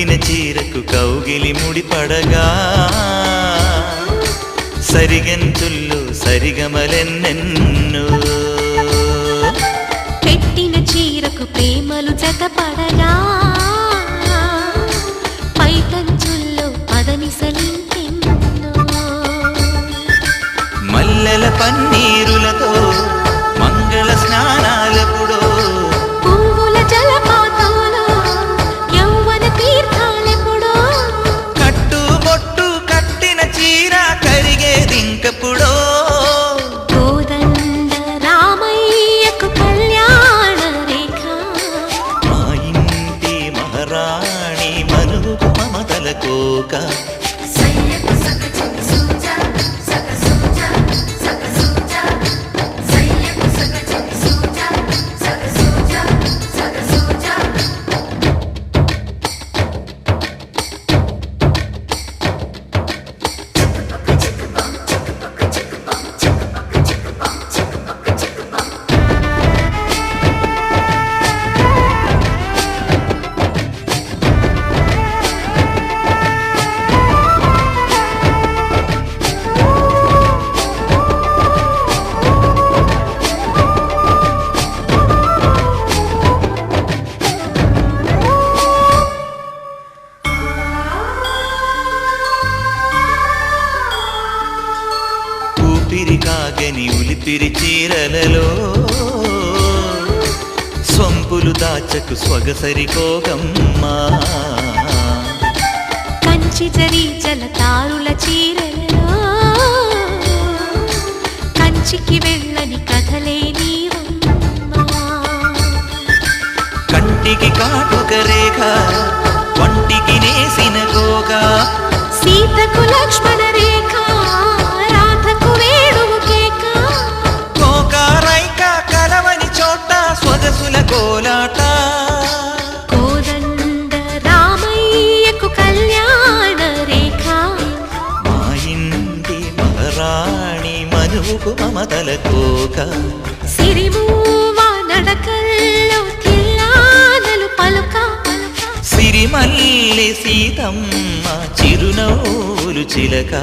కట్టిన చీరకు కౌగిలి ముడిపడగా సరిగంతుల్లో సరిగమలెన్నెన్నో పెట్టిన చీరకు ప్రేమలు జతపడగా పైకంచుల్లో పదనిసలింకెన్నో మల్లెల పన్నీరులతో మంగళ స్నానాలెప్పుడో పువ్వుల జలపాతంలో యౌవన తీర్థాలెప్పుడో కట్టుబొట్టు కట్టిన చీర కరిగేదింకప్పుడో కోదండ రామయ్యకు కళ్యాణ రేఖ మా ఇంటి మహారాణి మనువుకు మమతల కోక ఊపిరి కాగని ఉలిపిరి చీరలలో సొంపులు దాచకు స్వగసరి కోగమ్మా కంచి జరి జలతారుల చీరలలో కంచికి వెళ్ళని కథలే నీవమ్మా కంటికి కాటుక రేఖ వంటికి నేసిన కోగా సీతకు లక్ష్మణ రేఖ రాధకు వేణువు కేక కోకారైక కలవని చోట స్వదసుల కోలాట కోదండ రామయ్యకు కళ్యాణ రేఖ మా ఇంటి మహారాణి మనువుకు మమతల కోక సిరిమూవ నడకల్లో తిల్లానలు పలుక సిరిమల్లె సీతమ్మ చిరునవ్వులు చిలక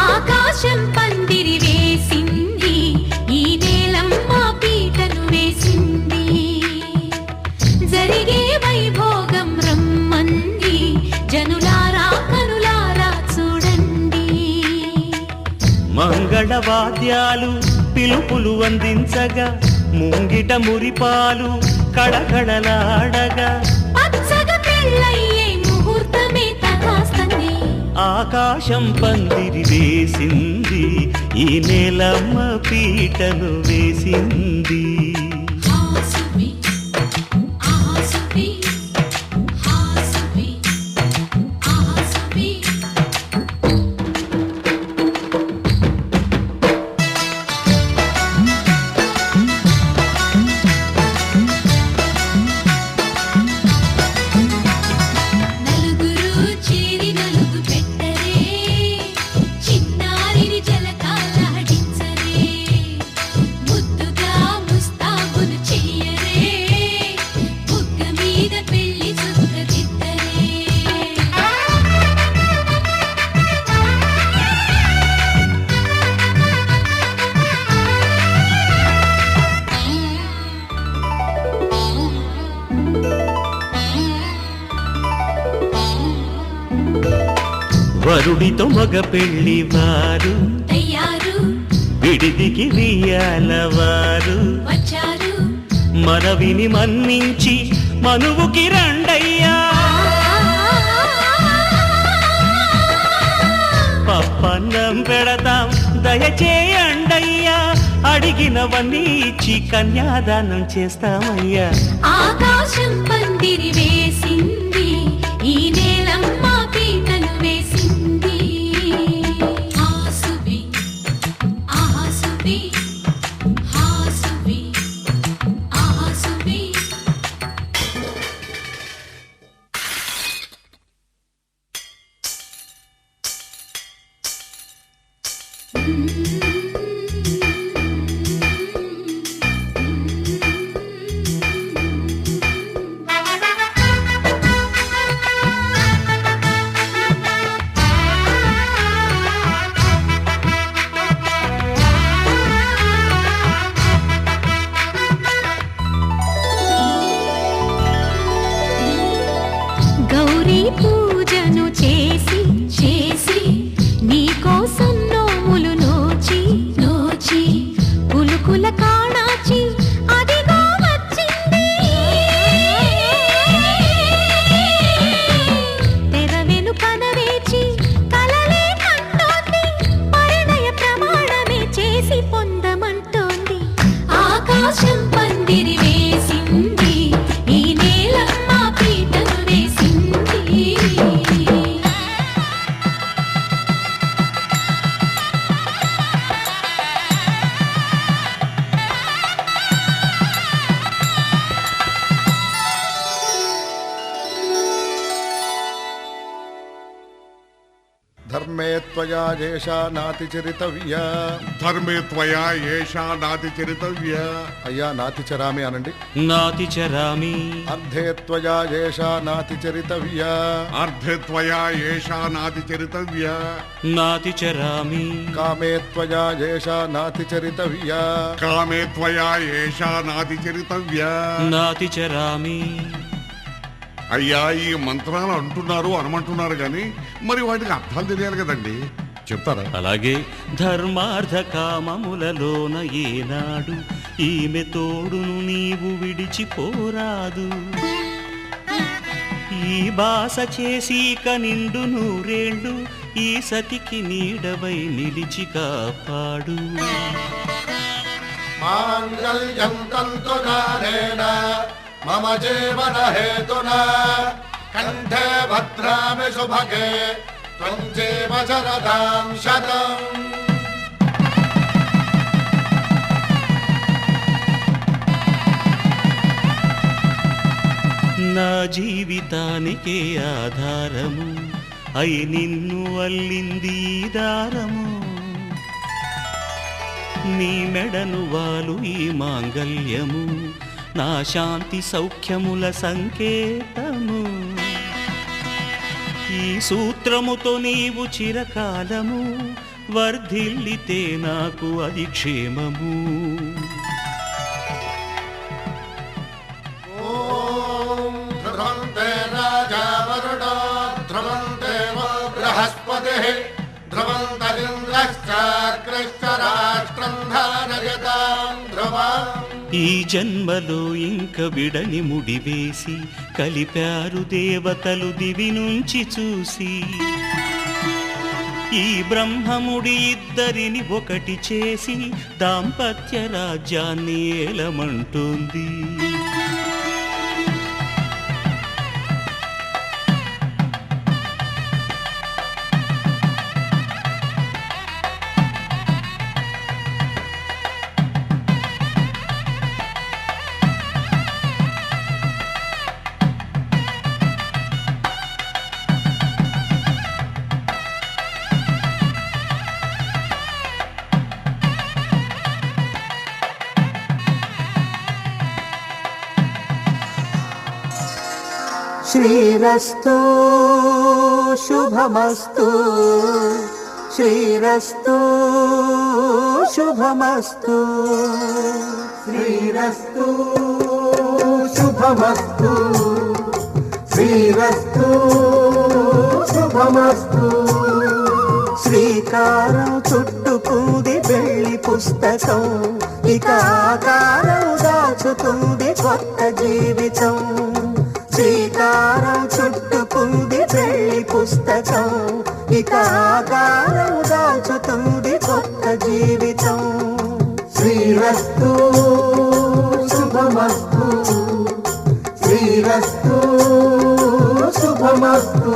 ఆకాశం పందిరి వేసింది ఈ నేలమ్మ పీటను వేసింది జరిగే వైభోగం రమ్మంది జనులారా కనులారా చూడండి మంగళవాద్యాలు పిలుపులు అందించగా ముంగిట మురిపాలు కళకళలాడగా పచ్చగా పెళ్ళయ్యే ముహూర్తమే తగాస్తుంది ఆకాశం పందిరి వేసింది ఈ నేలమ్మ పీటను వేసింది హాసుబి ఆసుబి హాసుబి ఆసుబి నలుగురు చేరి నలుగు పెట్టరే చిన్నారిని జలకాలాడించరే ముద్దుగా ముస్తాబును చెయ్యరే బుగ్గ మీద పెళ్లి చుక్కదిద్దరే వరుడితో మగ పెళ్లి వారు తయారు విడిదికి వియ్యాలవారు వచ్చారు మనవిని మన్నించి మనువుకి రండయ్యా పప్పన్నం పెడతాం దయచేయండయ్యా అడిగినవన్నీ ఇచ్చి కన్యాదానం చేస్తామయ్యా ఆకాశం పందిరి వేసింది ఈ నేలమ్మ పీటను వేసింది హాసుబి ఆసుబి హాసుబి ఆసుబి Mm-hmm. పూజను చేసి చేసి నీ కోసం నోములు నోచి నోచి కులుకుల కాణాచి అదిగో వచ్చింది తెర వెనుకన వేచి కలలే కంటోంది పరిణయ ప్రమాణమే చేసి పొందమంటోంది ఆకాశం పందిరి వేసింది ఈ నేలమ్మ పీటను వేసింది ధర్మే త్వయా ఏషా నాతిచరితవ్యా. ధర్మే త్వయా ఏషా నాతిచరితవ్యా. అయ్యా నాతిచరామి అనండి. నాతిచరామి. అర్ధే త్వయా ఏషా నాతిచరితవ్యా. అర్ధే త్వయా ఏషా నాతిచరితవ్యా. నాతిచరామి. కామే త్వయా ఏషా నాతిచరితవ్యా. కామే త్వయా ఏషా నాతిచరితవ్యా. నాతిచరామి. అయ్యా ఈ మంత్రాలు అంటున్నారు అనమంటున్నారు గాని మరి వాటికి అర్థాలు తెలియాలి కదండి, చెప్తారా? అలాగే ధర్మార్థ కామములలోన ఏనాడు ఈమె తోడును నీవు విడిచిపోరాదు. ఈ బాస చేసి నిండు నూరేళ్ళు ఈ సతికి నీడవై నిలిచి కాపాడు. మాంగళ్యం తంతునానేన మమ జీవన హేతునా కంఠే భద్రామి శుభగే త్వం జీవ శరదాం శతం. నా జీవితానికే ఆధారము అయి నిన్ను అల్లింది ఈ దారము. నీ మెడను వాలు ఈ మాంగల్యము నా శాంతి సౌఖ్యముల సంకేతము. ఈ సూత్రముతో నీవు చిరకాలము వర్ధిల్లితే నాకు అది క్షేమము. ఓం ధ్రువంతే రాజా వరుణో ధ్రువంతే బృహస్పతిః ధ్రువంతరింద్రశ్చాగ్రశ్చ రాష్ట్రం ధారయతాం ధ్రువం. ఈ జన్మలో ఇంక విడని ముడివేసి కలిపారు దేవతలు దివి నుంచి చూసి. ఈ బ్రహ్మముడి ఇద్దరిని ఒకటి చేసి దాంపత్య రాజ్యాన్ని ఏలమంటుంది. శ్రీరస్తు శుభమస్తు శ్రీరస్తు శుభమస్తు శ్రీరస్తు శుభమస్తు శ్రీరస్తు శుభమస్తు. శ్రీకారం చుట్టుకుంది వెళ్ళి పుస్తకం ఇక ఆకారం దాచుతుంది కొత్త జీవితం. శ్రీకారం చుట్టుకుంది వెళ్ళి పుస్తకం ఇక ఆకారం దాచుతుంది కొత్త జీవితం. శ్రీరస్తు శుభమస్తు శ్రీరస్తు శుభమస్తు.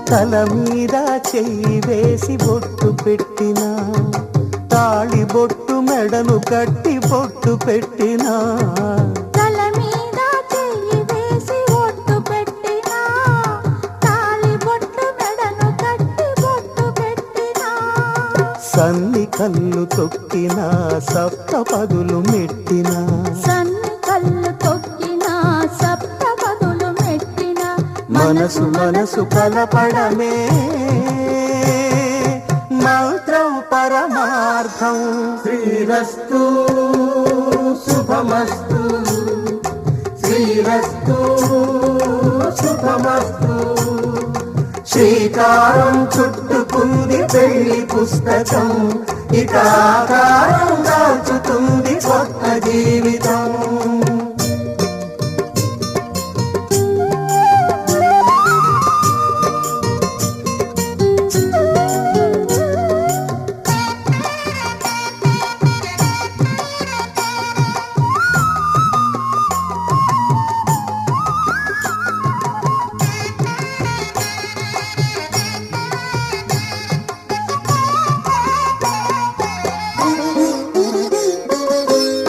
తల మీద చెయ్యి వేసి బొట్టు పెట్టినా తాళి బొట్టు మెడను కట్టి బొట్టు పెట్టినా. తల మీద చెయ్యి వేసి ఒట్టు పెట్టినా తాళి బొట్టు మెడను సన్ని కళ్ళు తొక్కిన సప్తపదులు మెట్టిన సన్ని కళ్ళు తొక్కిన సప్తపదులు మెట్టిన మనసు మనసు కలపడమే మంత్రం పరమార్థం. శ్రీరస్తు శుభమస్తు, శ్రీరస్తు శుభమస్తు. శ్రీకారం చుట్టుకుంది పెళ్లి పుస్తకం, ఇక ఆకారం దాచుతుంది కొత్త జీవితం.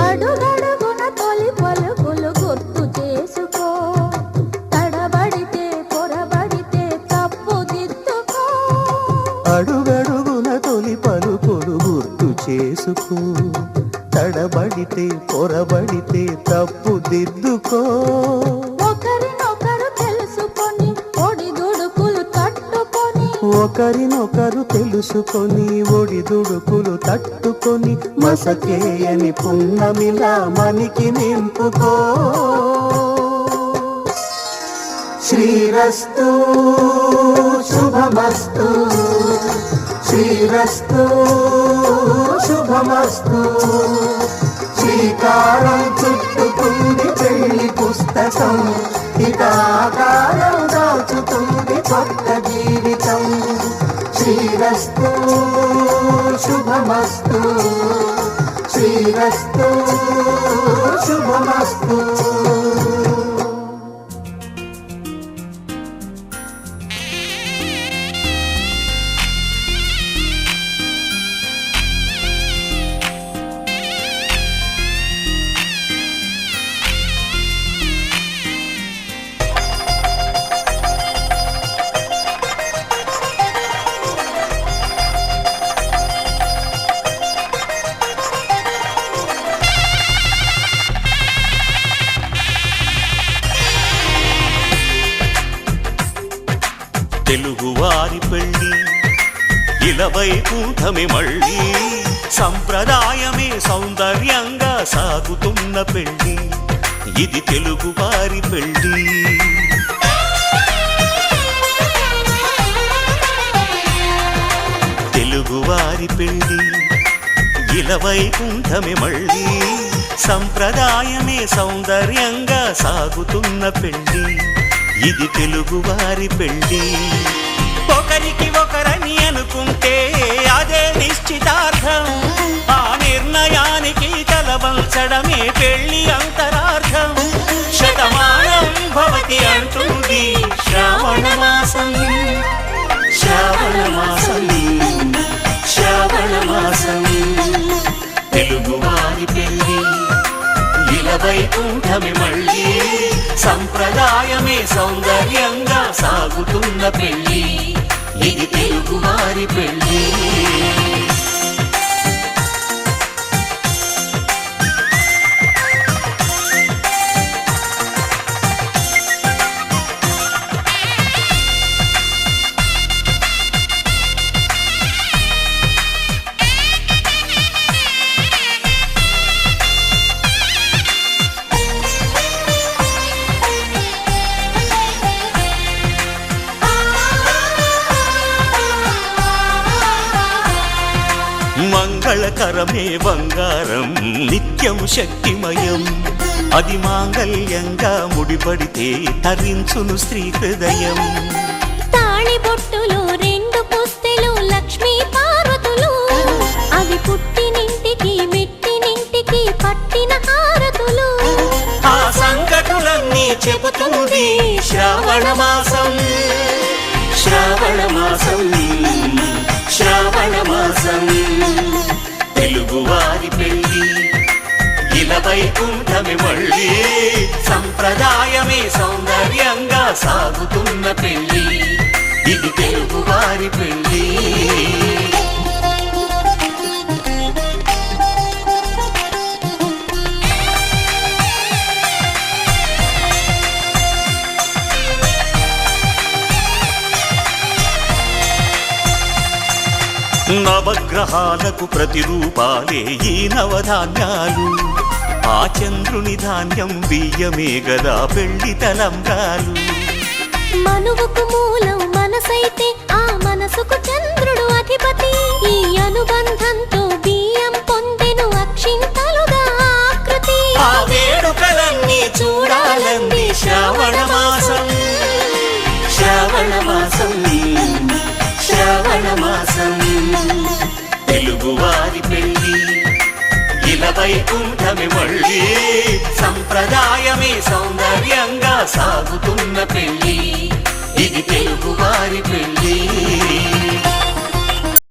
అడుగడుగున తొలి పలుకులు గుర్తు చేసుకో, తడబడితే పొరబడితే తప్పు దిద్దుకో. అడుగడుగున తొలి పలుకులు గుర్తు చేసుకో, తడబడితే పొరబడితే తప్పు దిద్దుకో. ఒకరినొకరు తెలుసుకొని ఒడిదుడుకులు తట్టుకొని, ఒకరినొకరు తెలుసుకొని ఒడిదుడుకులు తట్టుకొని మసకేయని పున్నమిలా మనికి నింపుకో. శ్రీరస్తు శుభమస్తు, శ్రీరస్తు శుభమస్తు. శ్రీకారం చుట్టుకుంది పెళ్లి పుస్తకం, ఇక ఆకారం దాచుతుంది కొత్త జీవితం. శ్రీరస్తు శుభమస్తు, శ్రీరస్తు శుభమస్తు. తెలుగువారి పెళ్ళి ఇలవైకుంఠమే మళ్ళీ, సంప్రదాయమే సౌందర్యంగా సాగుతున్న పెళ్ళి, ఇది తెలుగువారి పెళ్ళి. తెలుగువారి పెళ్ళి ఇలవైకుంఠమే మళ్ళీ, సంప్రదాయమే సౌందర్యంగా సాగుతున్న పెళ్ళి, ఇది తెలుగువారి పెళ్ళి. ఒకరికి ఒకరని అనుకుంటే అదే నిశ్చితార్థం, ఆ నిర్ణయానికి తలవంచడమే పెళ్ళి అంతరార్థం. శతమానం భవతి అంటుంది శ్రావణ మాసం, శ్రావణ మాసం, శ్రావణ మాసం. తెలుగువారి పెళ్ళి ఇలవైకుంఠమే మళ్ళీ, సంప్రదాయమే సౌందర్యంగా సాగుతున్న పెళ్ళి, ఇది తెలుగువారి పెళ్ళి. మంగళకరమే బంగారం నిత్యం శక్తిమయం, అది మాంగళ్యంగా ముడిపడితే తరించును స్త్రీ హృదయం. తాళి బొట్టులు రెండు పుస్తెలు లక్ష్మీ పార్వతులు, అవి పుట్టినింటికి మెట్టినింటికి పట్టిన హారతులు. ఆ సంగతులన్నీ చెబుతుంది శ్రావణ మాసం, శ్రావణ మాసం, శ్రావణ మాసం. తెలుగువారి పెళ్ళి ఇలవైకుంఠమే మళ్ళీ, సంప్రదాయమే సౌందర్యంగా సాగుతున్న పెళ్ళి, ఇది తెలుగువారి పెళ్ళి. నవగ్రహాలకు ప్రతిరూపాలే ఈ నవధాన్యాలు, ఆ చంద్రుని ధాన్యం బియ్యమే గదా పెళ్లి తలంబ్రాలు. మనువుకు మూలం మనసైతే ఆ మనసుకు చంద్రుడు అధిపతి. ఈ అనుబంధంతో బియ్యం పొందెను అక్షింతలుగా ఆకృతి. ఆ వేడుకలన్నీ చూడాలంది శ్రావణ మాసం, శ్రావణ మాసం, శ్రావణ మాసం. తెలుగువారి పెళ్లి ఇలా వైకుంఠమే మళ్ళీ, సంప్రదాయమే సౌందర్యంగా సాగుతున్న పెళ్లి. ఇది తెలుగు